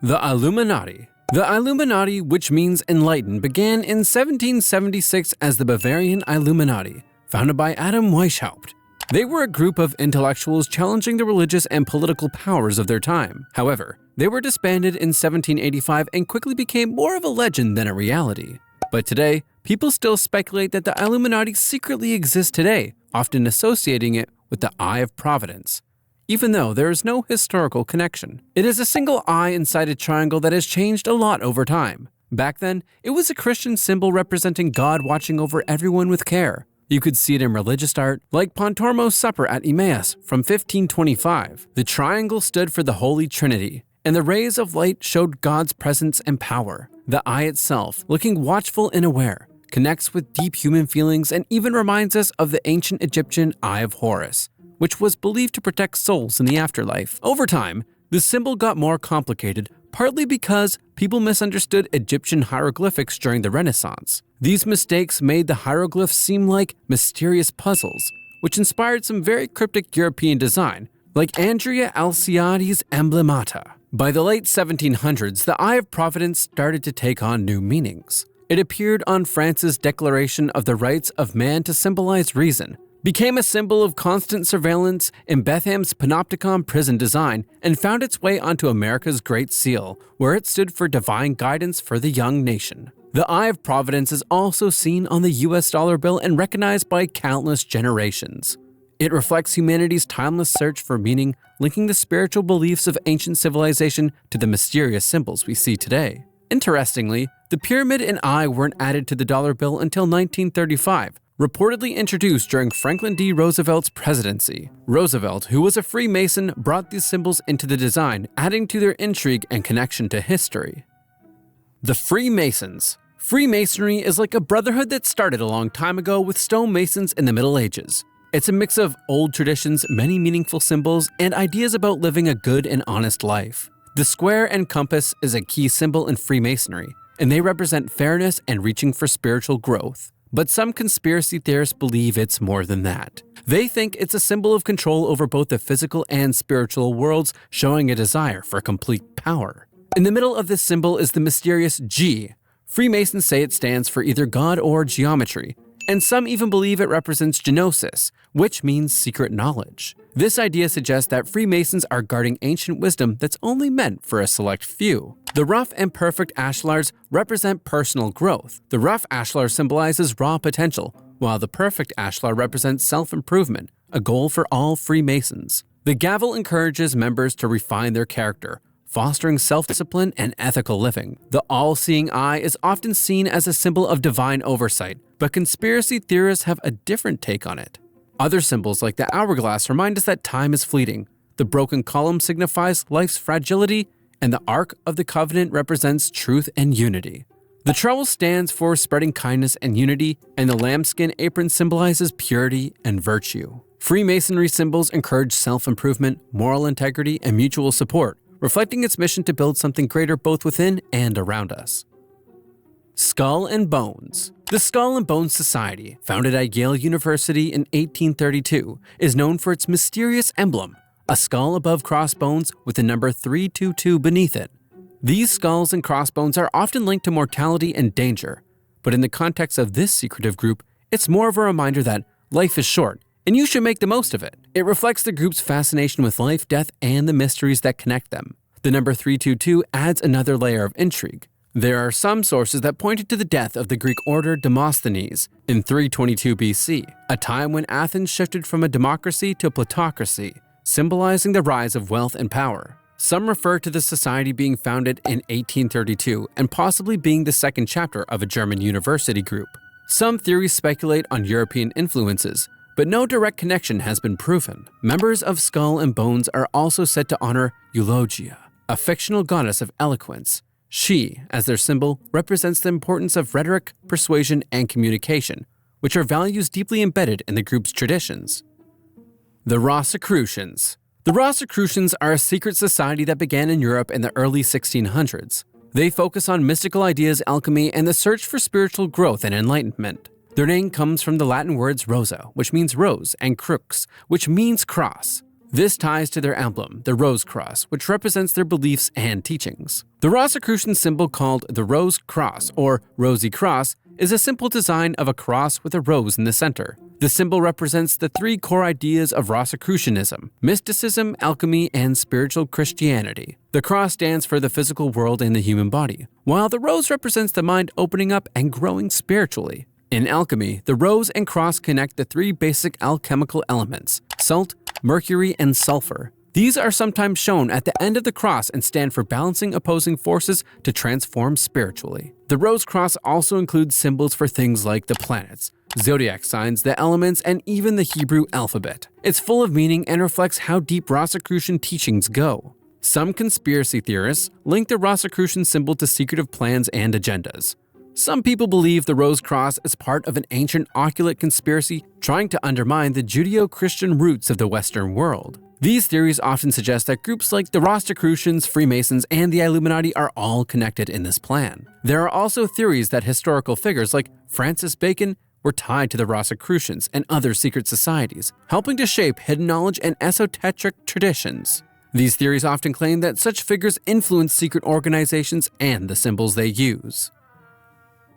The Illuminati. The Illuminati, which means enlightened, began in 1776 as the Bavarian Illuminati, founded by Adam Weishaupt. They were a group of intellectuals challenging the religious and political powers of their time. However, they were disbanded in 1785 and quickly became more of a legend than a reality. But today, people still speculate that the Illuminati secretly exists today, often associating it with the Eye of Providence, even though there is no historical connection. It is a single eye inside a triangle that has changed a lot over time. Back then, it was a Christian symbol representing God watching over everyone with care. You could see it in religious art, like Pontormo's Supper at Emmaus from 1525. The triangle stood for the Holy Trinity, and the rays of light showed God's presence and power. The eye itself, looking watchful and aware, connects with deep human feelings and even reminds us of the ancient Egyptian Eye of Horus, which was believed to protect souls in the afterlife. Over time, the symbol got more complicated, partly because people misunderstood Egyptian hieroglyphics during the Renaissance. These mistakes made the hieroglyphs seem like mysterious puzzles, which inspired some very cryptic European design, like Andrea Alciati's emblemata. By the late 1700s, the Eye of Providence started to take on new meanings. It appeared on France's Declaration of the Rights of Man to symbolize reason, became a symbol of constant surveillance in Betham's Panopticon prison design, and found its way onto America's Great Seal, where it stood for divine guidance for the young nation. The Eye of Providence is also seen on the US dollar bill and recognized by countless generations. It reflects humanity's timeless search for meaning, linking the spiritual beliefs of ancient civilization to the mysterious symbols we see today. Interestingly, the pyramid and eye weren't added to the dollar bill until 1935, reportedly introduced during Franklin D. Roosevelt's presidency. Roosevelt, who was a Freemason, brought these symbols into the design, adding to their intrigue and connection to history. The Freemasons. Freemasonry is like a brotherhood that started a long time ago with stonemasons in the Middle Ages. It's a mix of old traditions, many meaningful symbols, and ideas about living a good and honest life. The square and compass is a key symbol in Freemasonry, and they represent fairness and reaching for spiritual growth. But some conspiracy theorists believe it's more than that. They think it's a symbol of control over both the physical and spiritual worlds, showing a desire for complete power. In the middle of this symbol is the mysterious G. Freemasons say it stands for either God or geometry, and some even believe it represents gnosis, which means secret knowledge. This idea suggests that Freemasons are guarding ancient wisdom that's only meant for a select few. The rough and perfect ashlars represent personal growth. The rough ashlar symbolizes raw potential, while the perfect ashlar represents self-improvement, a goal for all Freemasons. The gavel encourages members to refine their character, fostering self-discipline and ethical living. The all-seeing eye is often seen as a symbol of divine oversight, but conspiracy theorists have a different take on it. Other symbols like the hourglass remind us that time is fleeting. The broken column signifies life's fragility, and the Ark of the Covenant represents truth and unity. The trowel stands for spreading kindness and unity, and the lambskin apron symbolizes purity and virtue. Freemasonry symbols encourage self-improvement, moral integrity, and mutual support, reflecting its mission to build something greater both within and around us. Skull and Bones. The Skull and Bones Society, founded at Yale University in 1832, is known for its mysterious emblem, a skull above crossbones with the number 322 beneath it. These skulls and crossbones are often linked to mortality and danger, but in the context of this secretive group, it's more of a reminder that life is short, and you should make the most of it. It reflects the group's fascination with life, death, and the mysteries that connect them. The number 322 adds another layer of intrigue. There are some sources that pointed to the death of the Greek order Demosthenes in 322 BC, a time when Athens shifted from a democracy to a plutocracy, symbolizing the rise of wealth and power. Some refer to the society being founded in 1832 and possibly being the second chapter of a German university group. Some theories speculate on European influences, but no direct connection has been proven. Members of Skull and Bones are also said to honor Eulogia, a fictional goddess of eloquence. She, as their symbol, represents the importance of rhetoric, persuasion, and communication, which are values deeply embedded in the group's traditions. The Rosicrucians. The Rosicrucians are a secret society that began in Europe in the early 1600s. They focus on mystical ideas, alchemy, and the search for spiritual growth and enlightenment. Their name comes from the Latin words rosa, which means rose, and crux, which means cross. This ties to their emblem, the rose cross, which represents their beliefs and teachings. The Rosicrucian symbol called the rose cross, or rosy cross, is a simple design of a cross with a rose in the center. The symbol represents the three core ideas of Rosicrucianism: mysticism, alchemy, and spiritual Christianity. The cross stands for the physical world and the human body, while the rose represents the mind opening up and growing spiritually. In alchemy, the rose and cross connect the three basic alchemical elements: salt, mercury, and sulfur. These are sometimes shown at the end of the cross and stand for balancing opposing forces to transform spiritually. The rose cross also includes symbols for things like the planets, zodiac signs, the elements, and even the Hebrew alphabet. It's full of meaning and reflects how deep Rosicrucian teachings go. Some conspiracy theorists link the Rosicrucian symbol to secretive plans and agendas. Some people believe the rose cross is part of an ancient occult conspiracy trying to undermine the Judeo-Christian roots of the Western world. These theories often suggest that groups like the Rosicrucians, Freemasons, and the Illuminati are all connected in this plan. There are also theories that historical figures like Francis Bacon were tied to the Rosicrucians and other secret societies, helping to shape hidden knowledge and esoteric traditions. These theories often claim that such figures influence secret organizations and the symbols they use.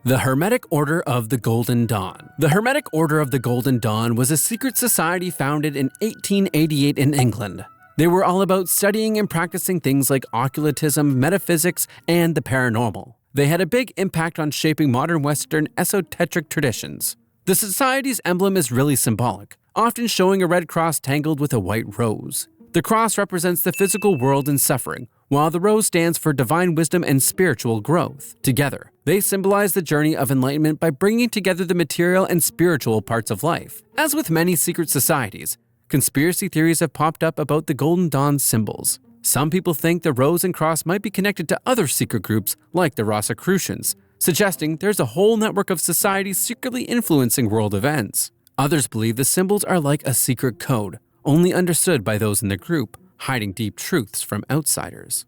The Hermetic Order of the Golden Dawn. The Hermetic Order of the Golden Dawn was a secret society founded in 1888 in England. They were all about studying and practicing things like occultism, metaphysics, and the paranormal. They had a big impact on shaping modern Western esoteric traditions. The society's emblem is really symbolic, often showing a red cross tangled with a white rose. The cross represents the physical world and suffering, while the rose stands for divine wisdom and spiritual growth. Together, they symbolize the journey of enlightenment by bringing together the material and spiritual parts of life. As with many secret societies, conspiracy theories have popped up about the Golden Dawn symbols. Some people think the rose and cross might be connected to other secret groups like the Rosicrucians, suggesting there's a whole network of societies secretly influencing world events. Others believe the symbols are like a secret code, only understood by those in the group, hiding deep truths from outsiders.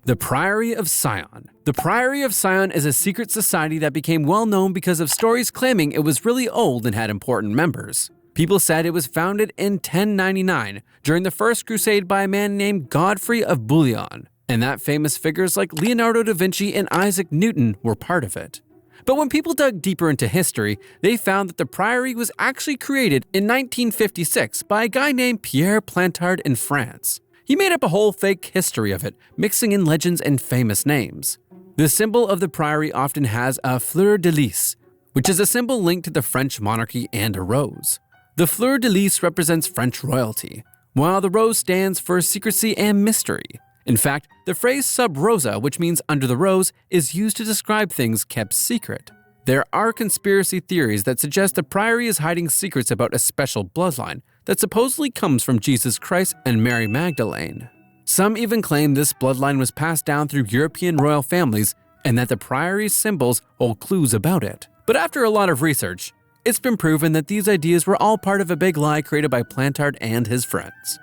The Priory of Sion. The Priory of Sion is a secret society that became well known because of stories claiming it was really old and had important members. People said it was founded in 1099 during the First Crusade by a man named Godfrey of Bouillon, and that famous figures like Leonardo da Vinci and Isaac Newton were part of it. But when people dug deeper into history, they found that the Priory was actually created in 1956 by a guy named Pierre Plantard in France. He made up a whole fake history of it, mixing in legends and famous names. The symbol of the Priory often has a fleur de lis, which is a symbol linked to the French monarchy, and a rose. The fleur de lis represents French royalty, while the rose stands for secrecy and mystery. In fact, the phrase sub rosa, which means under the rose, is used to describe things kept secret. There are conspiracy theories that suggest the Priory is hiding secrets about a special bloodline that supposedly comes from Jesus Christ and Mary Magdalene. Some even claim this bloodline was passed down through European royal families and that the Priory's symbols hold clues about it. But after a lot of research, it's been proven that these ideas were all part of a big lie created by Plantard and his friends.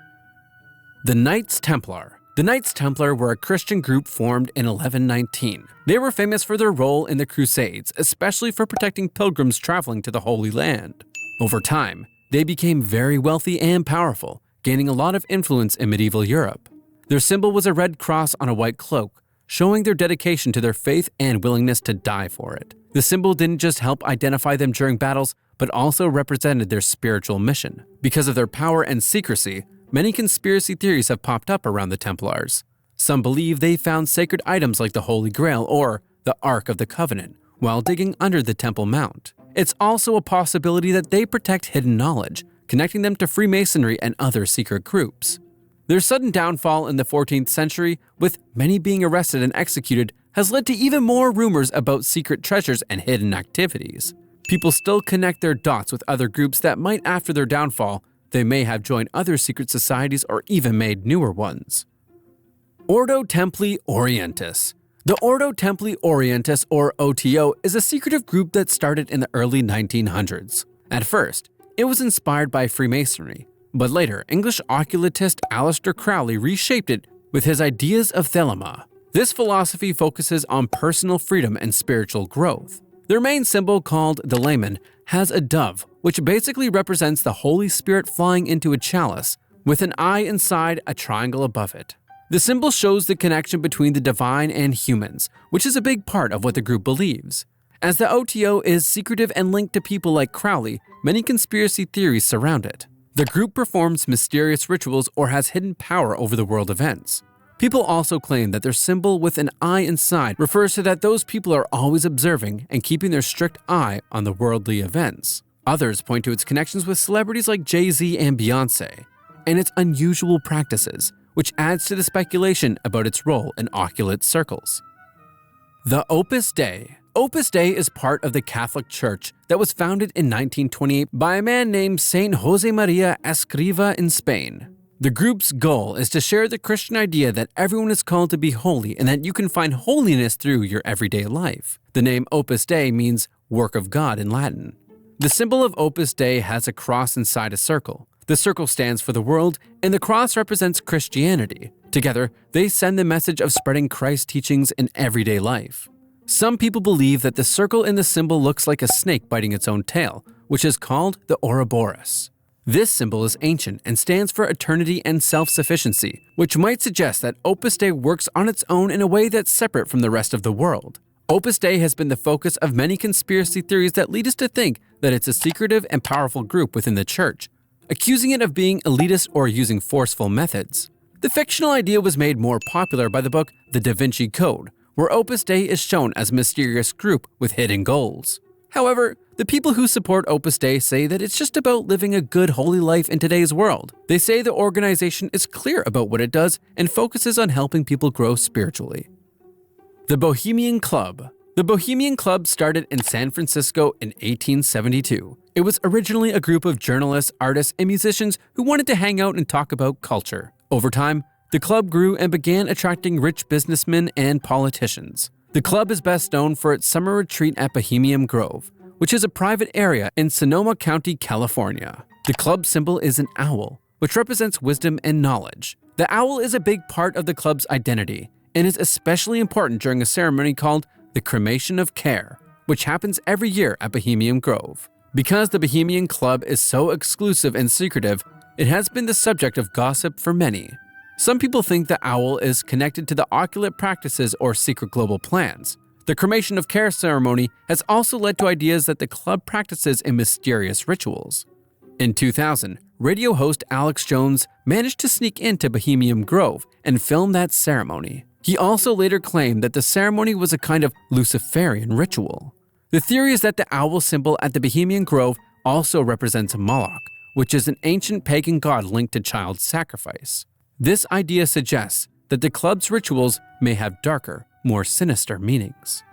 The Knights Templar. The Knights Templar were a Christian group formed in 1119. They were famous for their role in the Crusades, especially for protecting pilgrims traveling to the Holy Land. Over time, they became very wealthy and powerful, gaining a lot of influence in medieval Europe. Their symbol was a red cross on a white cloak, showing their dedication to their faith and willingness to die for it. The symbol didn't just help identify them during battles, but also represented their spiritual mission. Because of their power and secrecy, many conspiracy theories have popped up around the Templars. Some believe they found sacred items like the Holy Grail or the Ark of the Covenant while digging under the Temple Mount. It's also a possibility that they protect hidden knowledge, connecting them to Freemasonry and other secret groups. Their sudden downfall in the 14th century, with many being arrested and executed, has led to even more rumors about secret treasures and hidden activities. People still connect their dots with other groups that might, after their downfall, they may have joined other secret societies or even made newer ones. Ordo Templi Orientis. The Ordo Templi Orientis, or OTO, is a secretive group that started in the early 1900s. At first, it was inspired by Freemasonry, but later English occultist Aleister Crowley reshaped it with his ideas of Thelema. This philosophy focuses on personal freedom and spiritual growth. Their main symbol, called the layman, has a dove, which basically represents the Holy Spirit flying into a chalice, with an eye inside a triangle above it. The symbol shows the connection between the divine and humans, which is a big part of what the group believes. As the OTO is secretive and linked to people like Crowley, many conspiracy theories surround it. The group performs mysterious rituals or has hidden power over the world events. People also claim that their symbol with an eye inside refers to that those people are always observing and keeping their strict eye on the worldly events. Others point to its connections with celebrities like Jay-Z and Beyoncé, and its unusual practices, which adds to the speculation about its role in occult circles. The Opus Dei. Opus Dei is part of the Catholic Church that was founded in 1928 by a man named Saint Jose Maria Escriva in Spain. The group's goal is to share the Christian idea that everyone is called to be holy and that you can find holiness through your everyday life. The name Opus Dei means work of God in Latin. The symbol of Opus Dei has a cross inside a circle. The circle stands for the world, and the cross represents Christianity. Together, they send the message of spreading Christ's teachings in everyday life. Some people believe that the circle in the symbol looks like a snake biting its own tail, which is called the Ouroboros. This symbol is ancient and stands for eternity and self-sufficiency, which might suggest that Opus Dei works on its own in a way that's separate from the rest of the world. Opus Dei has been the focus of many conspiracy theories that lead us to think that it's a secretive and powerful group within the church, accusing it of being elitist or using forceful methods. The fictional idea was made more popular by the book The Da Vinci Code, where Opus Dei is shown as a mysterious group with hidden goals. However, the people who support Opus Dei say that it's just about living a good holy life in today's world. They say the organization is clear about what it does and focuses on helping people grow spiritually. The Bohemian Club. The Bohemian Club started in San Francisco in 1872. It was originally a group of journalists, artists, and musicians who wanted to hang out and talk about culture. Over time, the club grew and began attracting rich businessmen and politicians. The club is best known for its summer retreat at Bohemian Grove, which is a private area in Sonoma County, California. The club symbol is an owl, which represents wisdom and knowledge. The owl is a big part of the club's identity and is especially important during a ceremony called the Cremation of Care, which happens every year at Bohemian Grove. Because the Bohemian Club is so exclusive and secretive, it has been the subject of gossip for many. Some people think the owl is connected to the occult practices or secret global plans. The Cremation of Care ceremony has also led to ideas that the club practices in mysterious rituals. In 2000, radio host Alex Jones managed to sneak into Bohemian Grove and film that ceremony. He also later claimed that the ceremony was a kind of Luciferian ritual. The theory is that the owl symbol at the Bohemian Grove also represents Moloch, which is an ancient pagan god linked to child sacrifice. This idea suggests that the club's rituals may have darker, more sinister meanings.